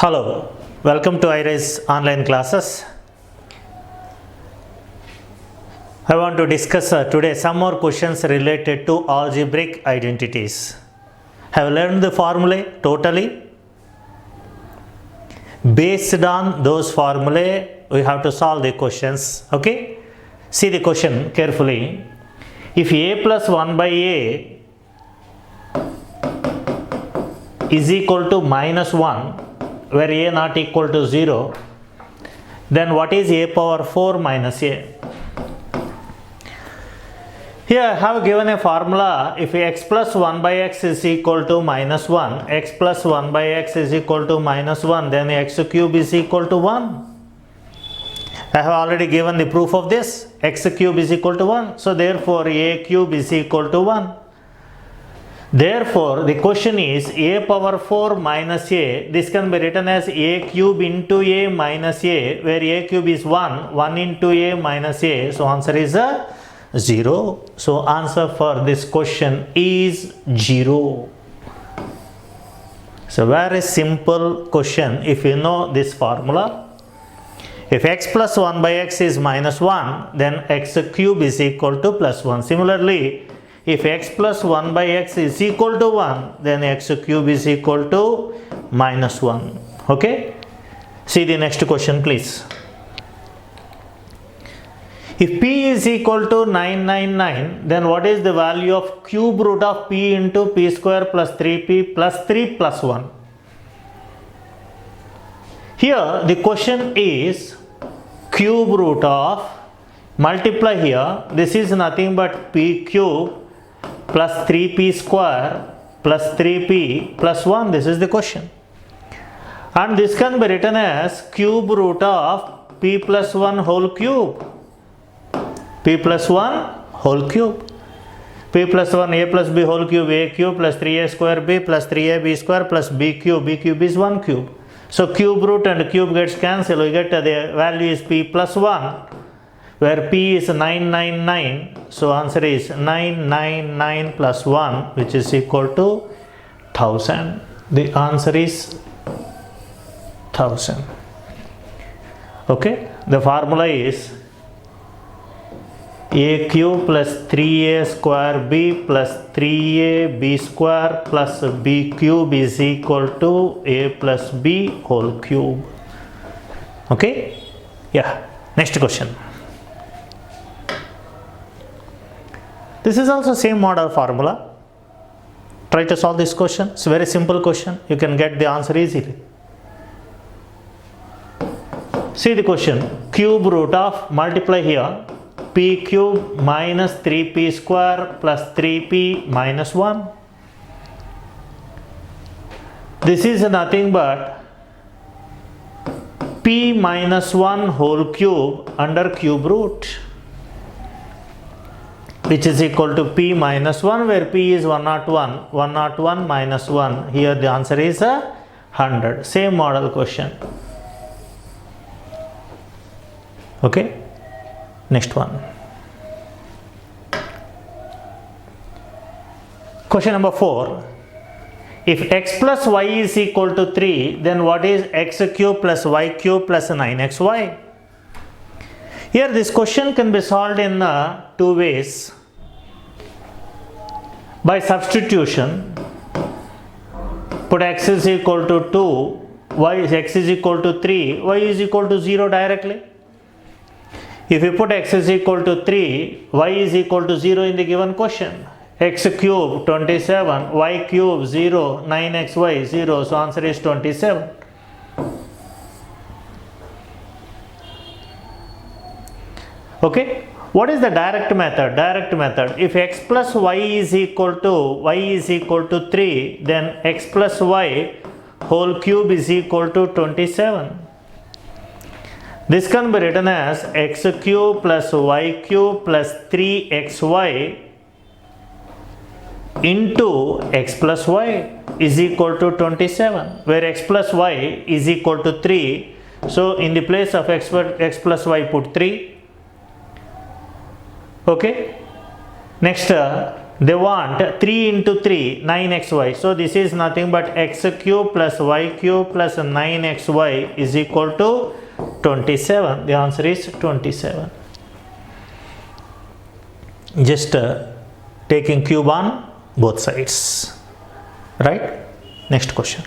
Hello, welcome to iRise online classes. I want to discuss today some more questions related to algebraic identities. Have learned the formulae totally? Based on those formulae, we have to solve the questions. Okay? See the question carefully. If a plus 1 by a is equal to minus 1, where a not equal to 0, then what is a power 4 minus a? Here I have given a formula. If x plus 1 by x is equal to minus 1, x plus 1 by x is equal to minus 1, then x cube is equal to 1. I have already given the proof of this. X cube is equal to 1. So therefore a cube is equal to 1. Therefore, the question is a power 4 minus a. This can be written as a cube into a minus a, where a cube is 1, 1 into a minus a. So answer is 0. So answer for this question is 0. So very simple question if you know this formula. If x plus 1 by x is minus 1, then x cube is equal to plus 1. Similarly, if x plus 1 by x is equal to 1, then x cube is equal to minus 1. Okay? See the next question, please. If p is equal to 999, then what is the value of cube root of p into p square plus 3p plus 3 plus 1? Here the question is cube root of, multiply here, this is nothing but p cube plus 3p square plus 3p plus 1. This is the question. And this can be written as cube root of p plus 1 whole cube. P plus 1 whole cube. P plus 1 a plus b whole cube, a cube plus 3a square b plus 3ab square plus b cube is 1 cube. So cube root and cube gets cancelled. We get the value is p plus 1, where p is 999. So answer is 999 plus 1, which is equal to 1000. The answer is 1000. Okay, the formula is a cube plus 3a square b plus 3a b square plus b cube is equal to a plus b whole cube. Okay, yeah, next question. This is also same model formula. Try to solve this question. It's a very simple question. You can get the answer easily. See the question. Cube root of, multiply here, p cube minus 3p square plus 3p minus 1. This is nothing but p minus 1 whole cube under cube root, which is equal to p minus 1, where p is 101, 101 minus 1. Here the answer is 100. Same model question. Okay, next one. Question number 4. If x plus y is equal to 3, then what is x cube plus y cube plus 9xy? Here this question can be solved in two ways. By substitution, put x is equal to 2, x is equal to 3, y is equal to 0 directly. If you put x is equal to 3, y is equal to 0 in the given question. X cube 27, y cube 0, 9xy 0, so answer is 27. Okay, what is the direct method? Direct method, if x plus y is equal to 3, then x plus y whole cube is equal to 27. This can be written as x cube plus y cube plus 3xy into x plus y is equal to 27, where x plus y is equal to 3. So in the place of x plus y put 3. Okay, next They want 3 into 3, 9xy. So this is nothing but x cube plus y cube plus 9xy is equal to 27. The answer is 27. Just taking cube on both sides. Right? Next question.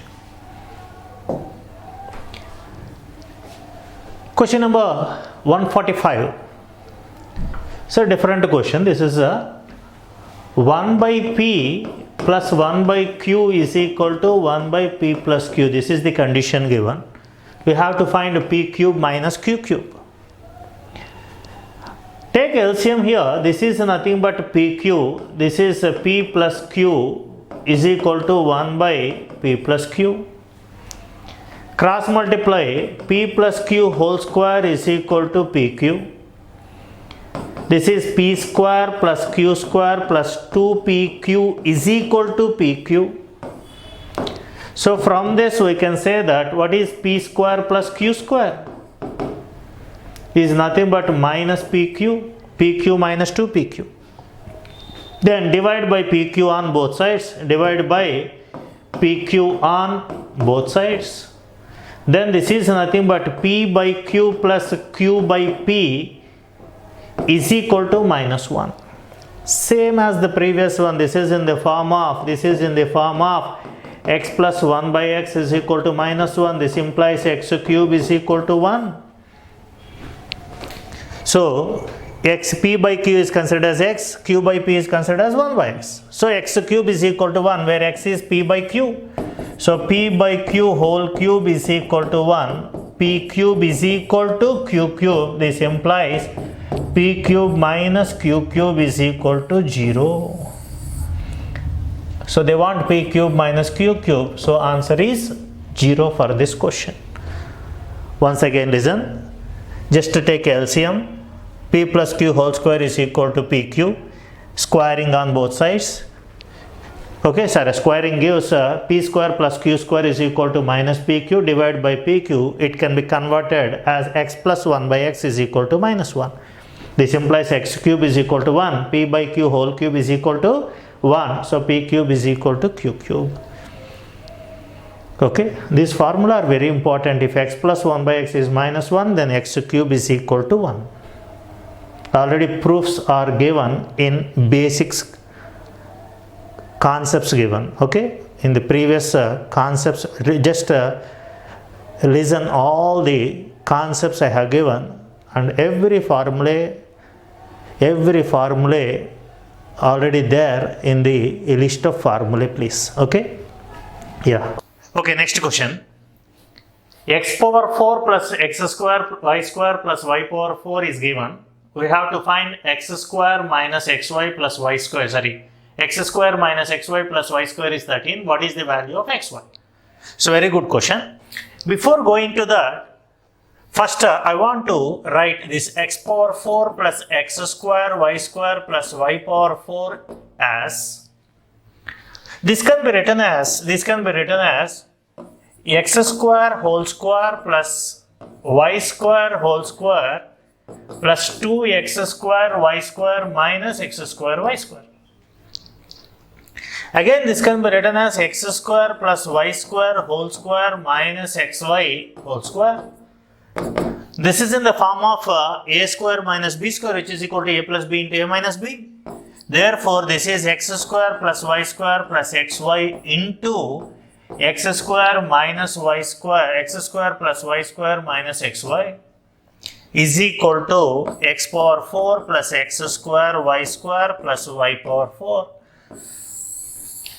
Question number 145. So different question. This is a 1 by p plus 1 by q is equal to 1 by p plus q. This is the condition given. We have to find p cube minus q cube. Take LCM here. This is nothing but pq. This is p plus q is equal to 1 by p plus q. Cross multiply p plus q whole square is equal to pq. This is p square plus q square plus 2pq is equal to pq. So from this we can say that what is p square plus q square is nothing but minus pq minus 2pq. Then divide by pq on both sides, divide by pq on both sides. Then this is nothing but p by q plus q by p is equal to minus 1. Same as the previous one. This is in the form of x plus 1 by x is equal to minus 1. This implies x cube is equal to 1. So x p by q is considered as x, q by p is considered as 1 by x. So x cube is equal to 1, where x is p by q. So p by q whole cube is equal to 1. P cube is equal to q cube. This implies p cube minus q cube is equal to 0. So they want p cube minus q cube. So answer is 0 for this question. Once again listen. Just to take LCM. P plus q whole square is equal to pq. Squaring on both sides. Okay, sorry, squaring gives p square plus q square is equal to minus pq divided by pq. It can be converted as x plus 1 by x is equal to minus 1. This implies x cube is equal to 1. P by q whole cube is equal to 1. So p cube is equal to q cube. Okay, these formula are very important. If x plus 1 by x is minus 1, then x cube is equal to 1. Already proofs are given in basics concepts given. Okay, in the previous concepts, just listen all the concepts I have given, and every formula already there in the list of formulae, please. Okay, yeah. Okay, next question. X power 4 plus x square plus y power 4 is given. We have to find x square minus xy plus y square. Sorry, x square minus xy plus y square is 13. What is the value of xy? So very good question. Before going to that, first I want to write this x power 4 plus x square plus y power 4 as, this can be written as x square whole square plus y square whole square plus 2x square y square minus x square y square. Again, this can be written as x square plus y square whole square minus xy whole square. This is in the form of a square minus b square, which is equal to a plus b into a minus b. Therefore, this is x square plus y square plus xy into x square minus y square, x square plus y square minus xy is equal to x power 4 plus x square y square plus y power 4.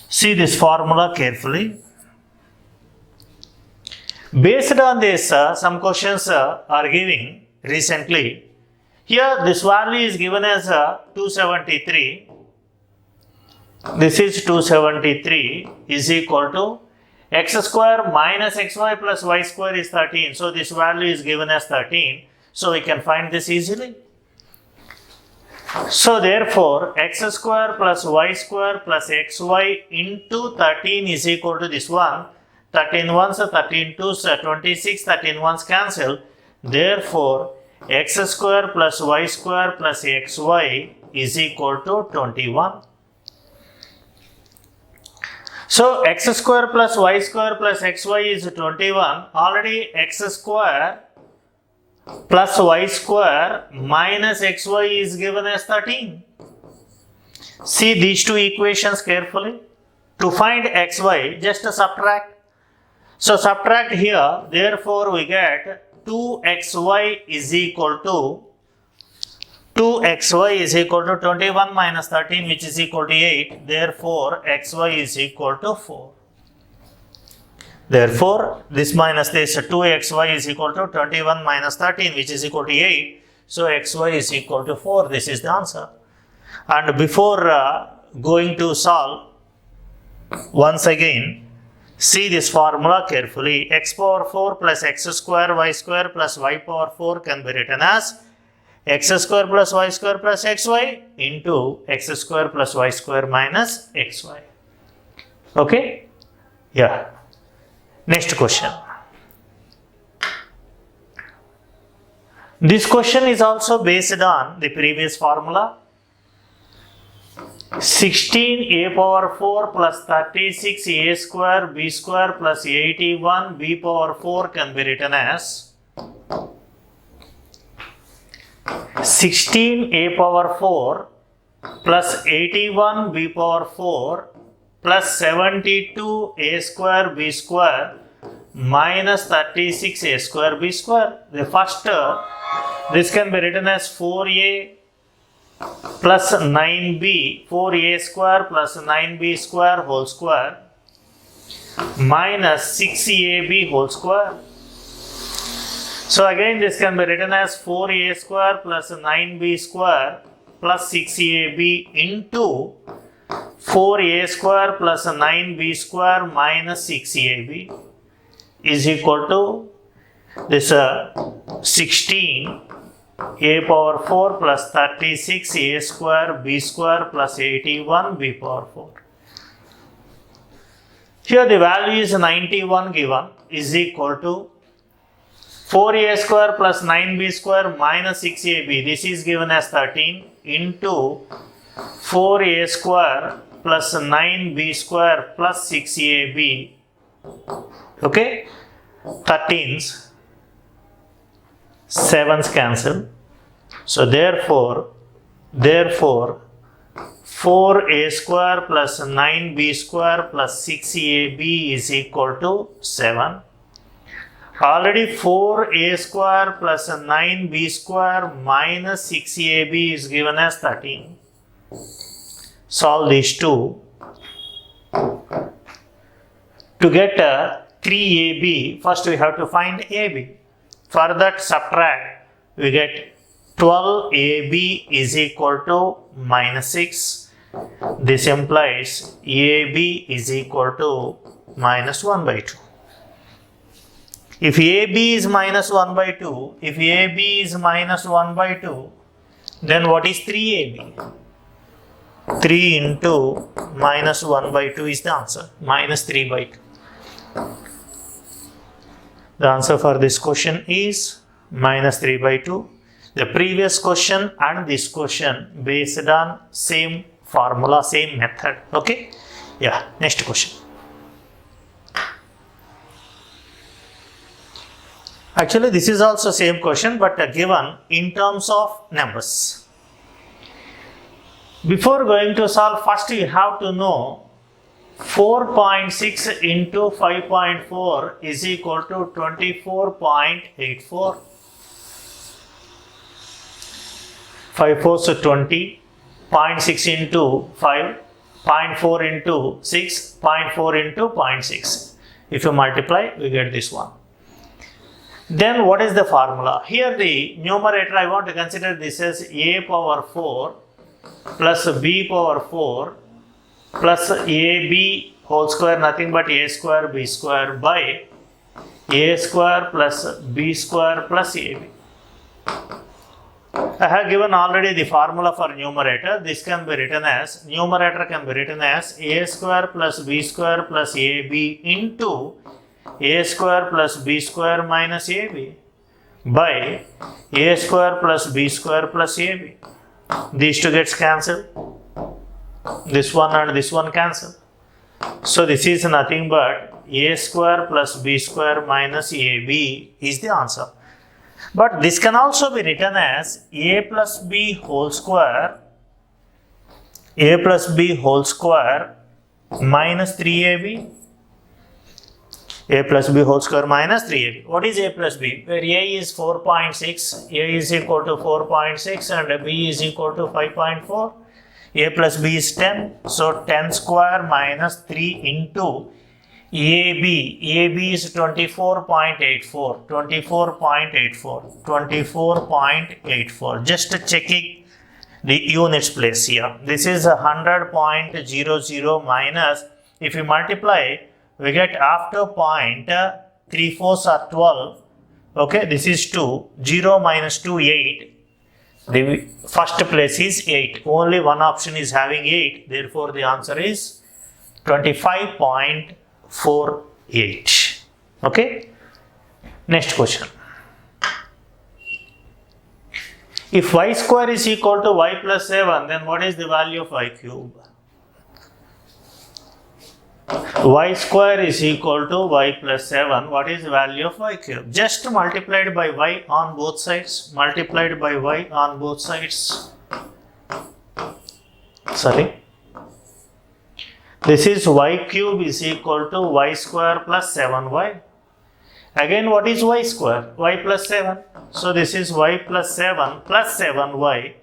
See this formula carefully. Based on this, some questions are giving recently. Here this value is given as 273. This is 273 is equal to x square minus xy plus y square is 13. So this value is given as 13. So we can find this easily. So therefore, x square plus y square plus xy into 13 is equal to this one. 13 ones, 13 twos, 26, 13 ones cancel. Therefore, x square plus y square plus xy is equal to 21. So x square plus y square plus xy is 21. Already x square plus y square minus xy is given as 13. See these two equations carefully. To find xy, just subtract. So subtract here, therefore we get 2xy is equal to 2xy is equal to 21 minus 13, which is equal to 8. Therefore, xy is equal to 4. Therefore, this minus this 2xy is equal to 21 minus 13, which is equal to 8. So, xy is equal to 4. This is the answer. And before going to solve, once again, see this formula carefully. X power 4 plus x square y square plus y power 4 can be written as x square plus y square plus xy into x square plus y square minus xy. Okay? Yeah. Next question. This question is also based on the previous formula. 16a power 4 plus 36 a square b square plus 81 b power 4 can be written as 16a power 4 plus 81 b power 4 plus 72 a square b square minus 36 a square b square. The first, this can be written as 4a plus 9b, 4a square plus 9b square whole square minus 6ab whole square. So again this can be written as 4a square plus 9b square plus 6ab into 4a square plus 9b square minus 6ab is equal to this 16 a power 4 plus 36 a square b square plus 81 b power 4. Here the value is 91 given is equal to 4a square plus 9b square minus 6ab. This is given as 13 into 4a square plus 9b square plus 6ab. Okay? 13s, 7s cancel. So therefore 4a square plus 9b square plus 6ab is equal to 7. Already 4a square plus 9b square minus 6ab is given as 13. Solve these two. To get 3ab, first we have to find ab. For that subtract, we get 12ab is equal to minus 6. This implies ab is equal to minus 1 by 2. If AB is minus 1 by 2, if AB is minus 1 by 2, then what is 3AB? 3 into minus 1 by 2 is the answer, minus 3 by 2. The answer for this question is minus 3 by 2. The previous question and this question based on same formula, same method. Okay? Yeah, next question. Actually, this is also same question, but given in terms of numbers. Before going to solve, first you have to know 4.6 into 5.4 is equal to 24.84. 5 4s are 20, 0.6 into 5, 0.4 into 6, 0.4 into 0.6. If you multiply, we get this one. Then what is the formula? Here the numerator, I want to consider this as a power 4 plus b power 4 plus ab whole square, nothing but a square b square by a square plus b square plus ab. I have given already the formula for numerator. This can be written as, numerator can be written as a square plus b square plus ab into a square plus b square minus ab by a square plus b square plus ab. These two gets cancelled. This one and this one cancel. So this is nothing but a square plus b square minus ab is the answer. But this can also be written as a plus b whole square minus 3ab. A plus b whole square minus 3ab. What is a plus b? Where a is 4.6, a is equal to 4.6 and b is equal to 5.4. A plus b is 10. So 10 square minus 3 into ab. ab is 24.84. 24.84. Just checking the units place here. This is 100.00 minus, if you multiply, we get after point 3 4s are 12. Okay, this is 2. 0 minus 2, 8. The first place is 8. Only one option is having 8. Therefore, the answer is 25.48. Okay. Next question. If y square is equal to y plus 7, then what is the value of y cube? Y square is equal to y plus 7. What is the value of y cube? Just multiplied by y on both sides. Multiplied by y on both sides. Sorry. This is y cube is equal to y square plus 7y. Again, what is y square? Y plus 7. So this is y plus 7 plus 7y.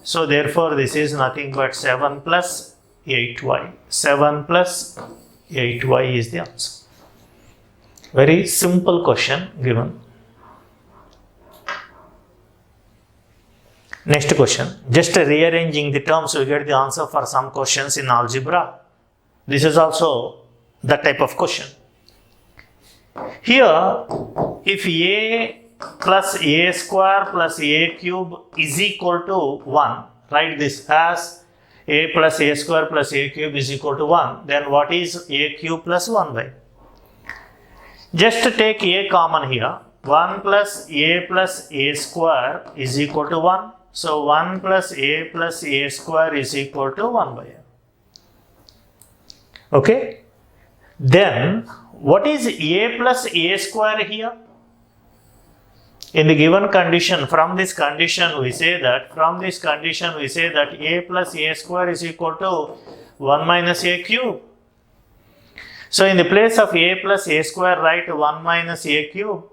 So therefore, this is nothing but 7 plus 8y. 7 plus 8y is the answer. Very simple question given. Next question. Just rearranging the terms, we get the answer for some questions in algebra. This is also that type of question. Here, if a plus a square plus a cube is equal to 1, write this as a plus a square plus a cube is equal to 1, then what is a cube plus 1 by? Just take a common here. 1 plus a square is equal to 1. So 1 plus a square is equal to 1 by a. Okay. Then what is a plus a square here? In the given condition, from this condition we say that a plus a square is equal to 1 minus a cube. So in the place of a plus a square, write 1 minus a cube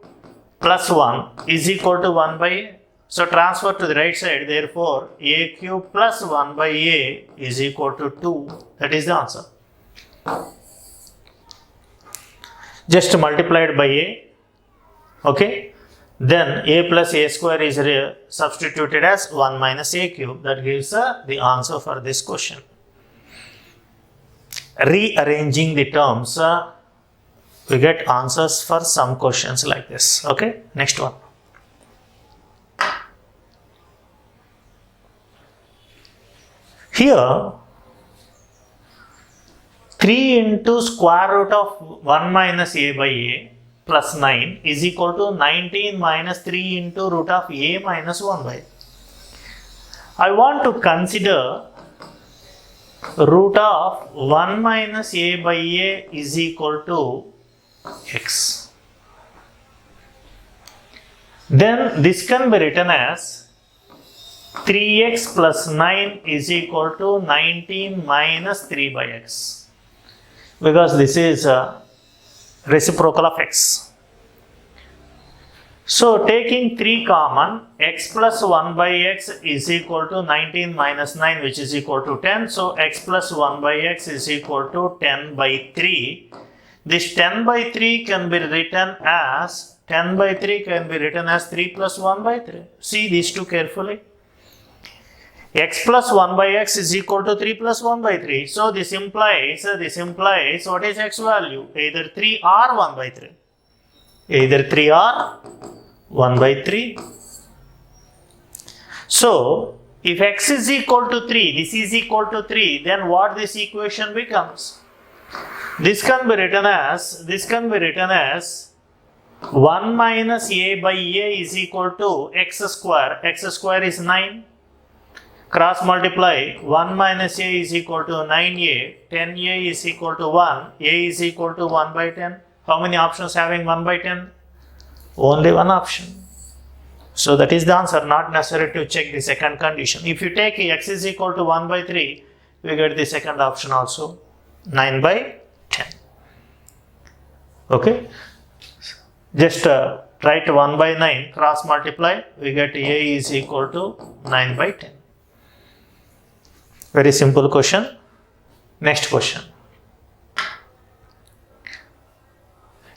plus 1 is equal to 1 by a. So transfer to the right side, therefore a cube plus 1 by a is equal to 2. That is the answer. Just multiplied by a. Okay. Then a plus a square is substituted as 1 minus a cube. That gives the answer for this question. Rearranging the terms, we get answers for some questions like this. Okay, next one. Here, 3 into square root of 1 minus a by a plus 9 is equal to 19 minus 3 into root of a minus 1 by. I want to consider root of 1 minus a by a is equal to x. Then this can be written as 3x plus 9 is equal to 19 minus 3 by x. Because this is reciprocal of x. So taking 3 common, x plus 1 by x is equal to 19 minus 9, which is equal to 10. So x plus 1 by x is equal to 10 by 3. This 10 by 3 can be written as 3 plus 1 by 3. See these two carefully. X plus 1 by x is equal to 3 plus 1 by 3. So this implies what is x value? Either 3 or 1 by 3. Either 3 or 1 by 3. So if x is equal to 3, this is equal to 3, then what this equation becomes? This can be written as 1 minus a by a is equal to x square. X square is 9. Cross multiply 1 minus a is equal to 9a, 10a is equal to 1, a is equal to 1 by 10. How many options having 1 by 10? Only one option. So that is the answer, not necessary to check the second condition. If you take x is equal to 1 by 3, we get the second option also, 9 by 10. Okay. Just write 1 by 9, cross multiply, we get a is equal to 9 by 10. Very simple question. Next question.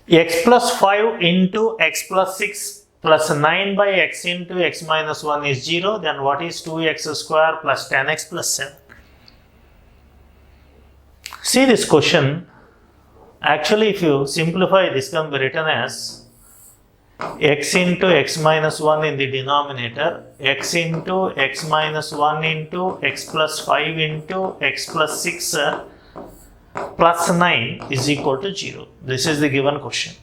X plus 5 into x plus 6 plus 9 by x into x minus 1 is 0. Then what is 2x square plus 10x plus 7? See this question. Actually, if you simplify, this can be written as x into x minus 1 in the denominator, x into x minus 1 into x plus 5 into x plus 6 plus 9 is equal to 0. This is the given question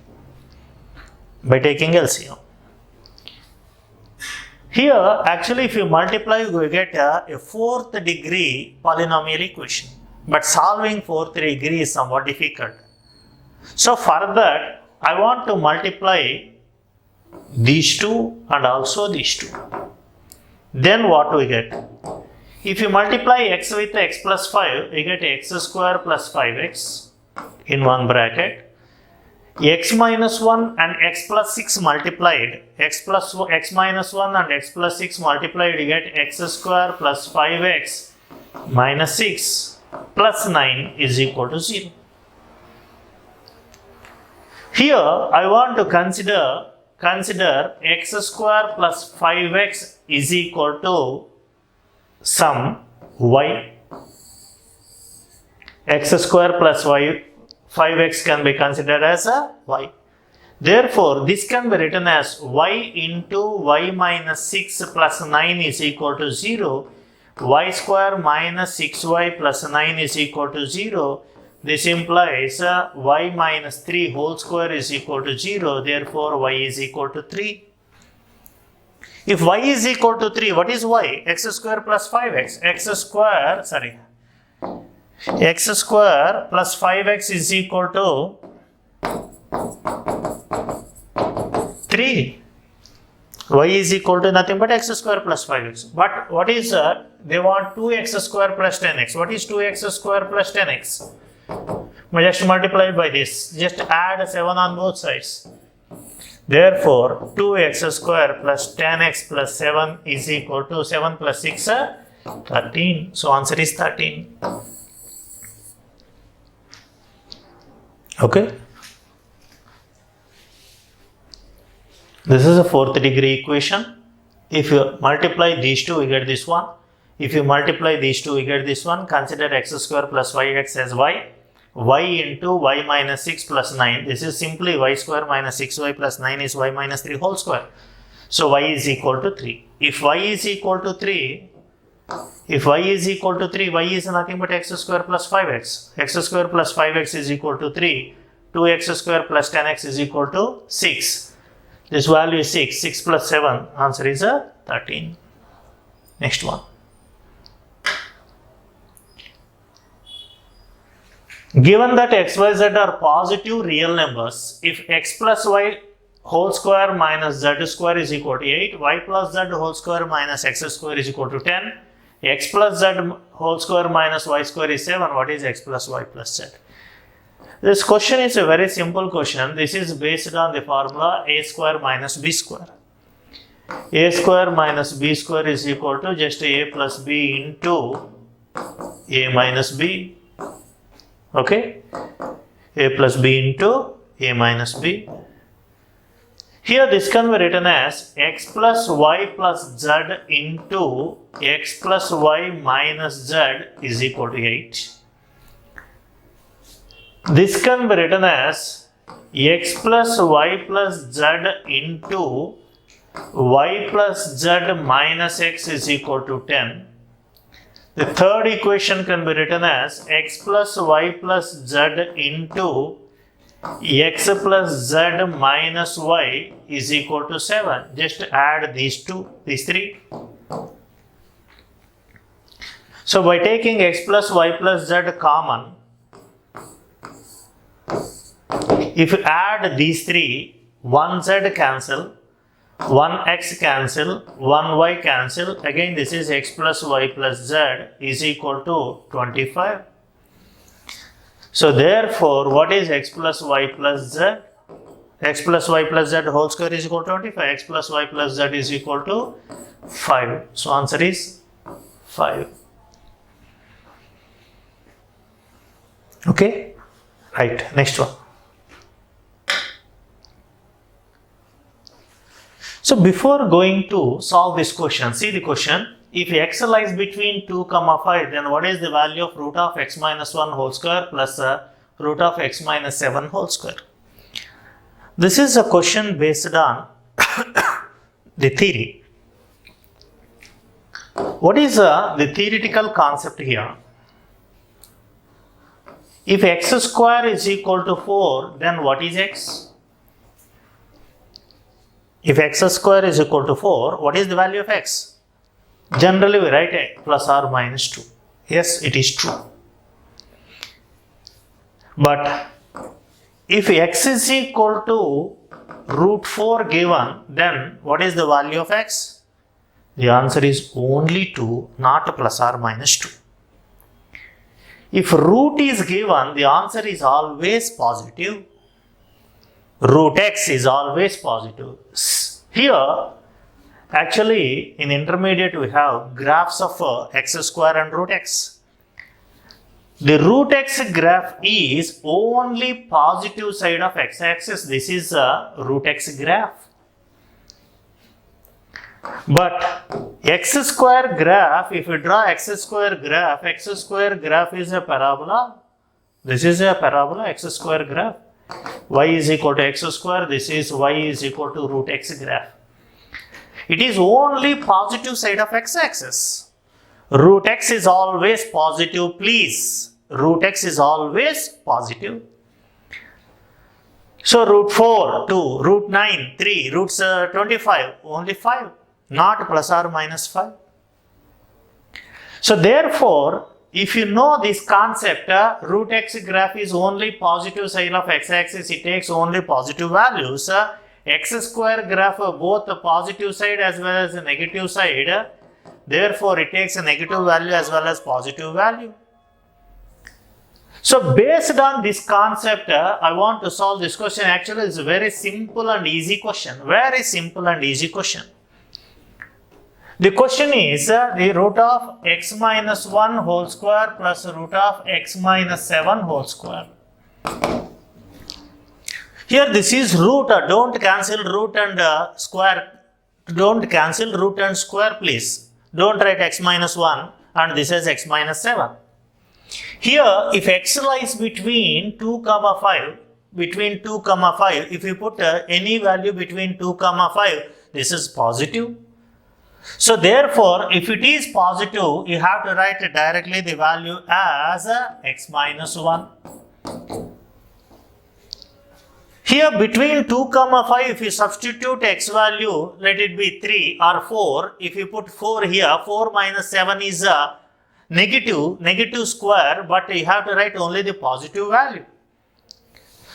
by taking LCM. Here, actually, if you multiply, you get a fourth degree polynomial equation. But solving fourth degree is somewhat difficult. So for that, I want to multiply these two and also these two. Then what we get? If you multiply x with x plus 5, we get x square plus 5x in one bracket. X minus 1 and x plus 6 multiplied, x minus 1 and x plus 6 multiplied, you get x square plus 5x minus 6 plus 9 is equal to 0. Here I want to consider x square plus 5x is equal to some y. X square plus 5x can be considered as a y. Therefore, this can be written as y into y minus 6 plus 9 is equal to 0. Y square minus 6y plus 9 is equal to 0. This implies y minus 3 whole square is equal to 0. Therefore, y is equal to 3. If y is equal to 3, what is y? X square plus 5x. X square plus 5x is equal to 3. Y is equal to nothing but x square plus 5x. But what is they want 2x square plus 10x. What is 2x square plus 10x? Just multiply by this. Just add 7 on both sides. Therefore, 2x square plus 10x plus 7 is equal to 7 plus 6, 13. So, answer is 13. Okay. This is a fourth degree equation. If you multiply these two, we get this one. If you multiply these two, we get this one. Consider x square plus 5x as y. Y into y minus 6 plus 9. This is simply y square minus 6y plus 9 is y minus 3 whole square. So, y is equal to 3. If y is equal to 3, y is nothing but x square plus 5x. X square plus 5x is equal to 3. 2x square plus 10x is equal to 6. This value is 6. 6 plus 7. Answer is 13. Next one. Given that x, y, z are positive real numbers, if x plus y whole square minus z square is equal to 8, y plus z whole square minus x square is equal to 10, x plus z whole square minus y square is 7, what is x plus y plus z? This question is a very simple question. This is based on the formula a square minus b square. A square minus b square is equal to just a plus b into a minus b. Okay, a plus b into a minus b. Here this can be written as x plus y plus z into x plus y minus z is equal to 8. This can be written as x plus y plus z into y plus z minus x is equal to 10. The third equation can be written as x plus y plus z into x plus z minus y is equal to 7. Just add these three. So by taking x plus y plus z common, if you add these three, 1z cancel, 1x cancel, 1y cancel, again this is x plus y plus z is equal to 25. So therefore, what is x plus y plus z? X plus y plus z whole square is equal to 25. X plus y plus z is equal to 5. So answer is 5. Okay, right, next one. So before going to solve this question, see the question. If x lies between 2, 5, then what is the value of root of x minus 1 whole square plus root of x minus 7 whole square? This is a question based on the theory. What is the theoretical concept here? If x square is equal to 4, then what is x? If x square is equal to 4, what is the value of x? Generally we write a plus or minus 2. Yes, it is true. But if x is equal to root 4 given, then what is the value of x? The answer is only 2, not plus or minus 2. If root is given, the answer is always positive. Root x is always positive. Here, actually, in intermediate we have graphs of x square and root x. The root x graph is only positive side of x-axis. This is a root x graph. But x square graph, if you draw x square graph is a parabola. This is a parabola, x square graph. Y is equal to x square, this is y is equal to root x graph. It is only positive side of x-axis. Root x is always positive, please. Root x is always positive. So root 4, 2, root 9, 3, roots 25, only 5, not plus or minus 5. So therefore, if you know this concept, root x graph is only positive side of x-axis, it takes only positive values. X square graph both the positive side as well as the negative side. Therefore, it takes a negative value as well as positive value. So based on this concept, I want to solve this question. Actually, it's a very simple and easy question. Very simple and easy question. The question is the root of x minus 1 whole square plus root of x minus 7 whole square. Here this is root, don't cancel root and square, don't cancel root and square please. Don't write x minus 1 and this is x minus 7. Here if x lies between 2, 5, if you put any value between 2, 5, this is positive. So therefore, if it is positive, you have to write directly the value as x minus 1. Here between 2, 5, if you substitute x value, let it be 3 or 4. If you put 4 here, 4 minus 7 is a negative square, but you have to write only the positive value.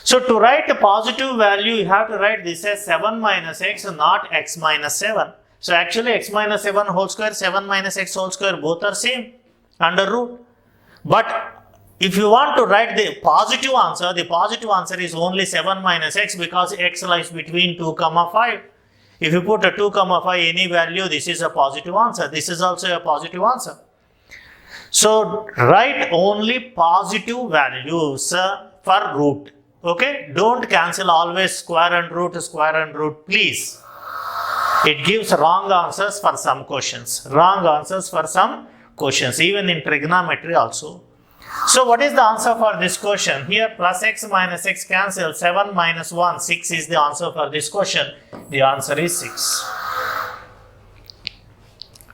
So to write a positive value, you have to write this as 7 minus x, not x minus 7. So actually x minus 7 whole square, 7 minus x whole square, both are same under root. But if you want to write the positive answer is only 7 minus x because x lies between 2, 5. If you put a 2, 5 any value, this is a positive answer. This is also a positive answer. So write only positive values for root. Okay, don't cancel always square and root, please. It gives wrong answers for some questions. Even in trigonometry also. So what is the answer for this question? Here plus x minus x cancel, 7 minus 1, 6 is the answer for this question. The answer is 6.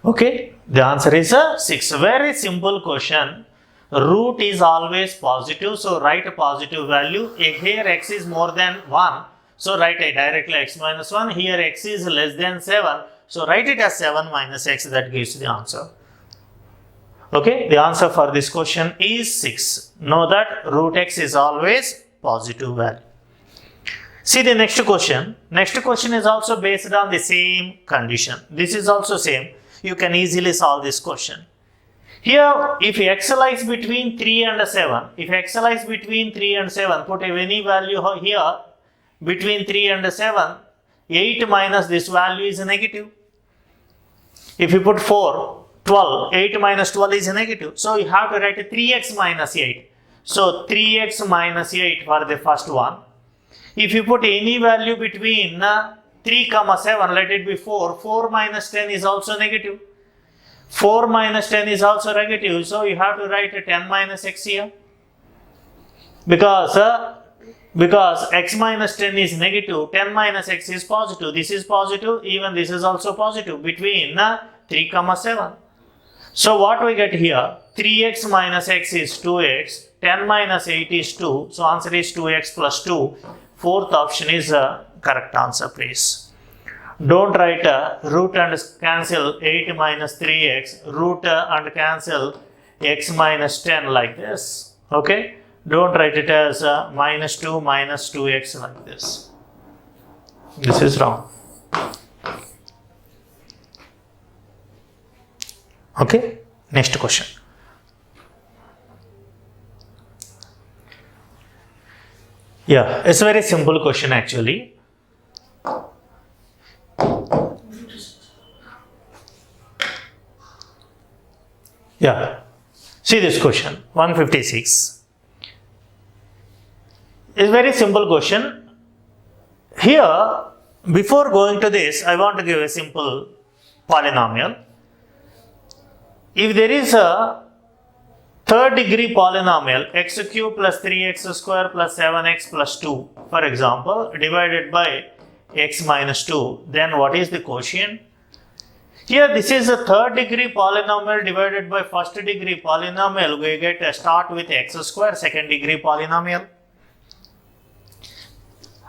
Okay, the answer is 6. Very simple question. Root is always positive, so write a positive value. Here x is more than 1, so write it directly x minus 1. Here x is less than 7, so write it as 7 minus x, that gives the answer. Okay, the answer for this question is 6. Know that root x is always positive value. See the next question. Next question is also based on the same condition. This is also same. You can easily solve this question. Here, if x lies between 3 and 7, if x lies between 3 and 7, put any value here between 3 and 7, 8 minus this value is negative. If you put 4, 12, 8 minus 12 is negative. So you have to write 3x minus 8. So 3x minus 8 for the first one. If you put any value between 3, 7, let it be 4. 4 minus 10 is also negative. 4 minus 10 is also negative. So you have to write 10 minus x here. Because x minus 10 is negative, 10 minus x is positive. This is positive, even this is also positive between 3, 7. So what we get here? 3x minus x is 2x. 10 minus 8 is 2. So answer is 2x plus 2. Fourth option is the correct answer, please. Don't write root and cancel 8 minus 3x, root and cancel x minus 10 like this. Okay? Don't write it as minus 2 minus 2x like this. This is wrong. Okay? Next question. Yeah, it's a very simple question actually. Yeah, see this question, 156. It's a very simple question. Here, before going to this, I want to give a simple polynomial. If there is a third degree polynomial x cube plus 3x square plus 7x plus 2, for example, divided by x minus 2, then what is the quotient? Here this is a third degree polynomial divided by first degree polynomial. We get a start with x square, second degree polynomial.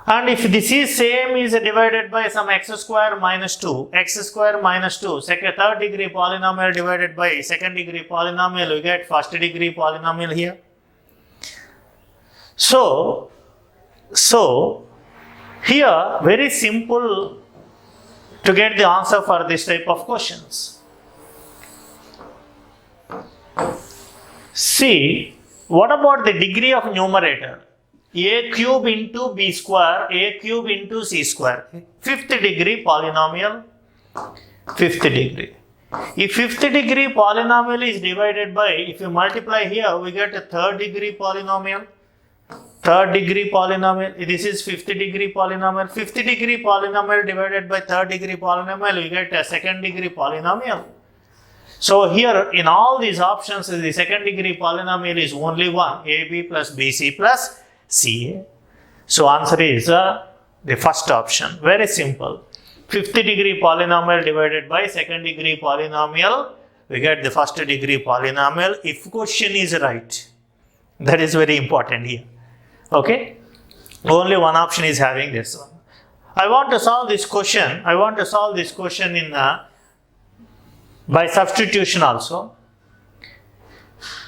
And if this is same is divided by some x square minus 2, x square minus 2, third degree polynomial divided by second degree polynomial, we get first degree polynomial here. So here very simple to get the answer for this type of questions. See, what about the degree of numerator? A cube into b square, a cube into c square. Fifth degree polynomial, fifth degree. If fifth degree polynomial is divided by, if you multiply here, we get a third degree polynomial. Third degree polynomial, this is fifth degree polynomial. Fifth degree polynomial divided by third degree polynomial, we get a second degree polynomial. So here in all these options, the second degree polynomial is only one, ab plus bc plus ca. So answer is the first option. Very simple. Fifth degree polynomial divided by second degree polynomial, we get the first degree polynomial if question is right. That is very important here. Okay? Only one option is having this one. I want to solve this question. I want to solve this question in by substitution also.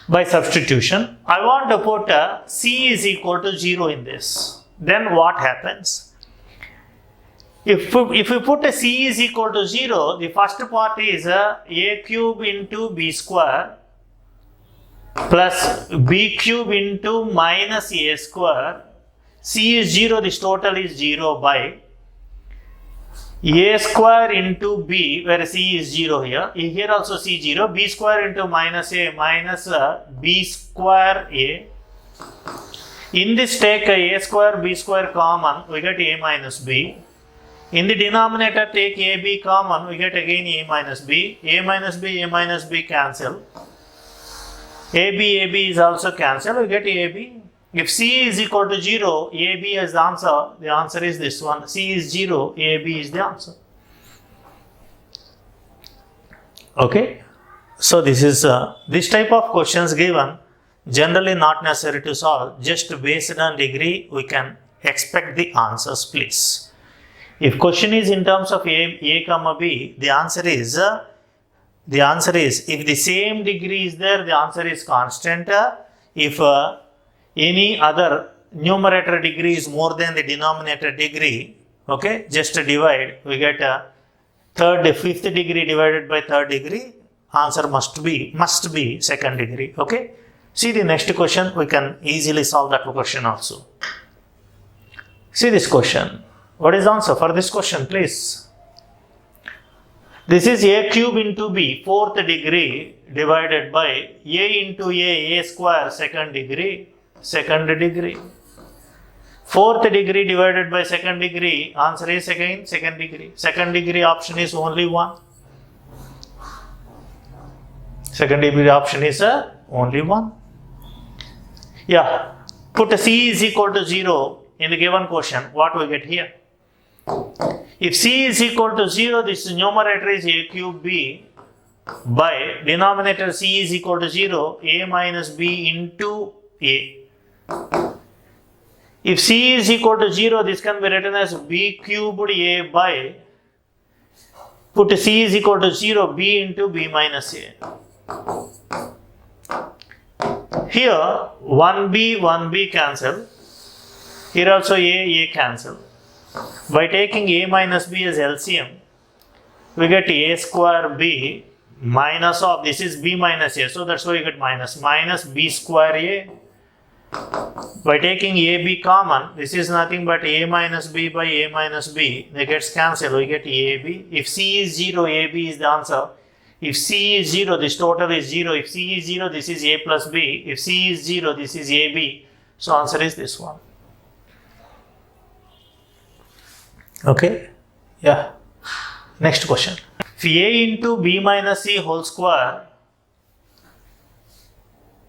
By substitution, I want to put c is equal to 0 in this. Then what happens? If we put a c is equal to 0, the first part is a cube into b square plus b cube into minus a square. C is 0, this total is 0 by a square into b, where c is 0 here. Here also c 0, b square into minus a minus b square a. In this take a square b square common, we get a minus b. In the denominator take ab common, we get again a minus b. A minus b cancel. AB is also cancelled, we get AB. If C is equal to 0, AB is the answer is this one. C is 0, AB is the answer. Okay? So this is this type of questions given, generally not necessary to solve, just based on degree we can expect the answers, please. If question is in terms of A, comma B, the answer is the answer is, if the same degree is there, the answer is constant. If any other numerator degree is more than the denominator degree, okay, just divide, we get fifth degree divided by third degree, answer must be second degree, okay. See the next question, we can easily solve that question also. See this question. What is the answer for this question, please? This is a cube into b, fourth degree, divided by a into a square, second degree. Fourth degree divided by second degree, answer is again second degree. Second degree option is only one. Second degree option is only one. Yeah, put c is equal to 0 in the given question. What we get here? If c is equal to 0, this numerator is a cube b by denominator c is equal to 0, a minus b into a. If c is equal to 0, this can be written as b cubed a by, put c is equal to 0, b into b minus a. Here 1b cancel. Here also a cancel. By taking a minus b as LCM, we get a square b minus of, this is b minus a, so that's why you get minus b square a. By taking ab common, this is nothing but a minus b by a minus b, they gets cancelled, we get ab. If c is 0, ab is the answer. If c is 0, this total is 0. If c is 0, this is a plus b. If c is 0, this is ab. So answer is this one. Okay, yeah. Next question. If a into b minus c whole square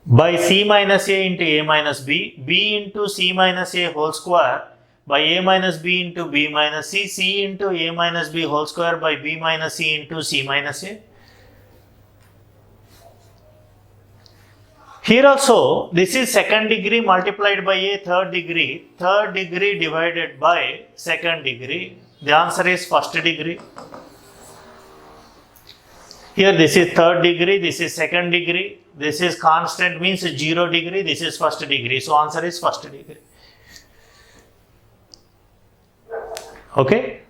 by c minus a into a minus b, b into c minus a whole square by a minus b into b minus c, c into a minus b whole square by b minus c into c minus a. Here also, this is second degree multiplied by a third degree divided by second degree. The answer is first degree. Here this is third degree, this is second degree, this is constant means 0 degree, this is first degree. So answer is first degree. Okay.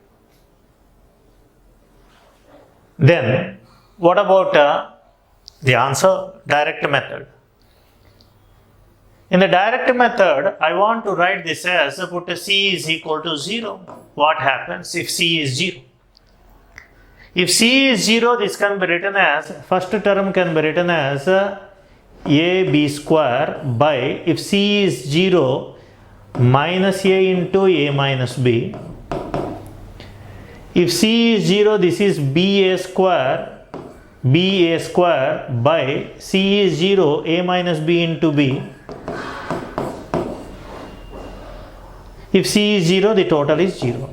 Then what about the answer? Direct method. In the direct method, I want to write this as, put c is equal to 0. What happens if c is 0? If c is 0, this can be written as, first term can be written as ab square by, if c is 0, minus a into a minus b. If c is 0, this is ba square by, c is 0, a minus b into b. If c is 0, the total is 0.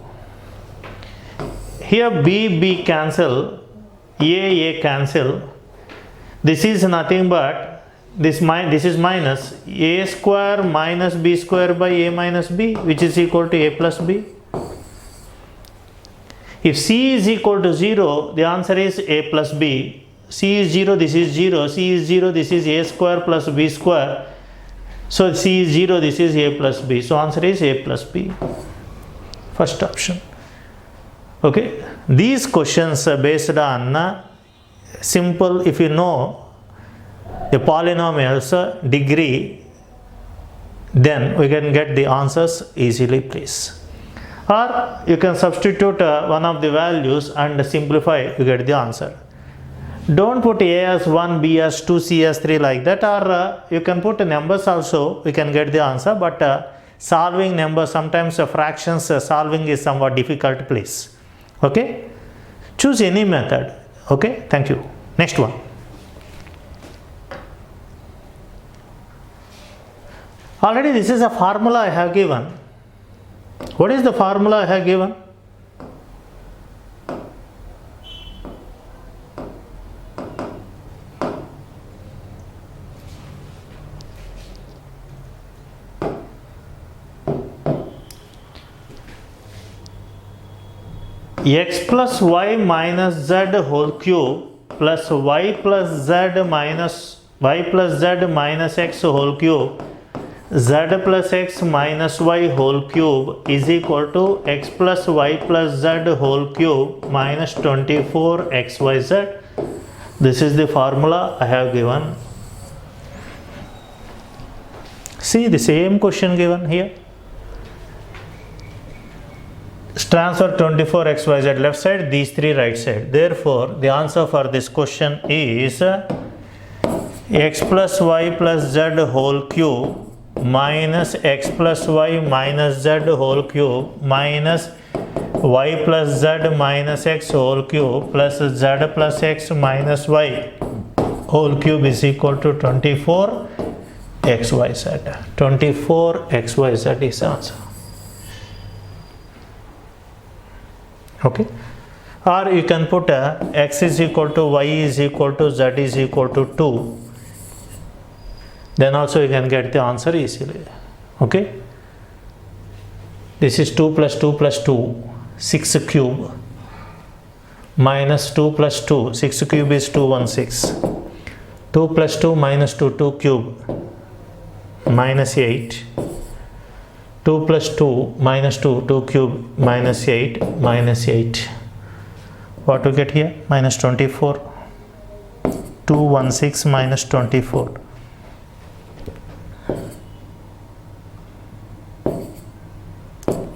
Here b cancel, a cancel. This is nothing but, this is minus a square minus b square by a minus b, which is equal to a plus b. If c is equal to 0, the answer is a plus b. C is 0, this is 0. C is 0, this is a square plus b square. So c is 0, this is a plus b. So answer is a plus b. First option. Okay. These questions are based on simple, if you know the polynomials degree, then we can get the answers easily, please. Or you can substitute one of the values and simplify, you get the answer. Don't put a as 1, b as 2, c as 3 like that, or you can put numbers also, we can get the answer, but solving numbers, sometimes fractions solving is somewhat difficult, please. Okay, choose any method. Okay, thank you. Next one. Already this is a formula I have given. What is the formula I have given? X plus y minus z whole cube plus y plus z minus x whole cube, z plus x minus y whole cube is equal to x plus y plus z whole cube minus 24xyz. This is the formula I have given. See the same question given here. Transfer 24xyz left side, these three right side. Therefore, the answer for this question is x plus y plus z whole cube minus x plus y minus z whole cube minus y plus z minus x whole cube plus z plus x minus y whole cube is equal to 24xyz. 24xyz is the answer. Okay, or you can put x is equal to y is equal to z is equal to 2, then also you can get the answer easily. Okay, this is 2 plus 2 plus 2, 6 cube minus 2 plus 2, 6 cube is 216, 2 plus 2 minus 2, 2 cube minus 8, 2 plus 2 minus 2, 2 cube minus 8 minus 8. What to get here? Minus 24. 216 minus 24.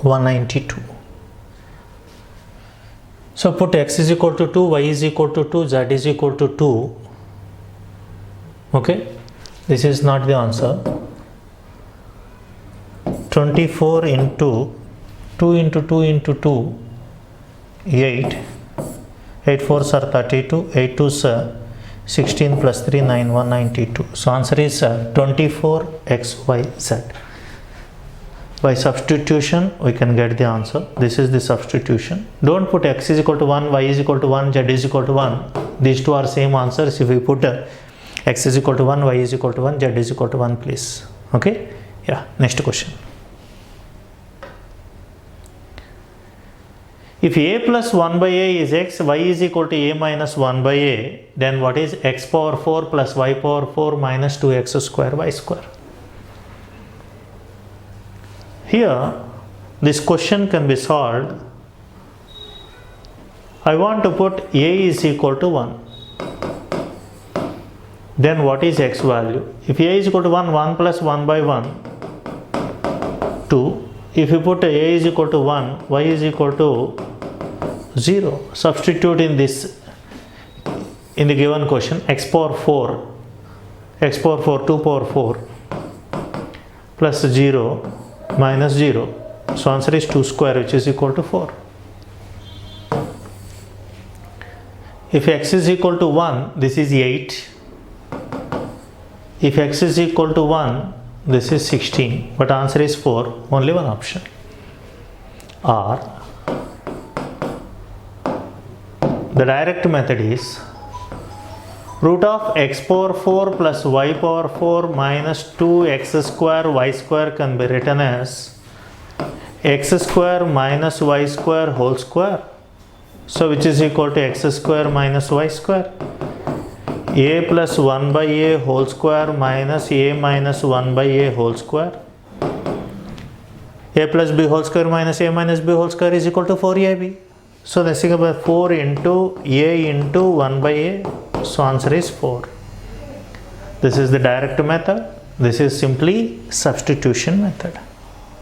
$192. So put x is equal to 2, y is equal to 2, z is equal to 2. Okay, this is not the answer. 24 into 2 into 2 into 2, 8. 8 4s are 32, 8 2s are 16 plus 3 9, 192. So answer is 24xyz. By substitution we can get the answer. This is the substitution. Don't put x is equal to 1, y is equal to 1, z is equal to 1. These two are same answers. If we put x is equal to 1, y is equal to 1, z is equal to 1, please. Okay, yeah, next question. If a plus 1 by a is x, y is equal to a minus 1 by a, then what is x power 4 plus y power 4 minus 2x square y square? Here, this question can be solved. I want to put a is equal to 1. Then what is x value? If a is equal to 1, 1 plus 1 by 1, 2. If you put a is equal to 1, y is equal to 0. Substitute in this, in the given question, x power 4, 2 power 4 plus 0 minus 0. So answer is 2 square, which is equal to 4. If x is equal to 1, this is 8. If x is equal to 1, this is 16, but answer is 4, only one option. Or the direct method is root of x power 4 plus y power 4 minus 2x square y square can be written as x square minus y square whole square. So which is equal to x square minus y square. A plus 1 by a whole square minus a minus 1 by a whole square. A plus b whole square minus a minus b whole square is equal to 4ab. So this is about 4 into a into 1 by a. So answer is 4. This is the direct method. This is simply substitution method.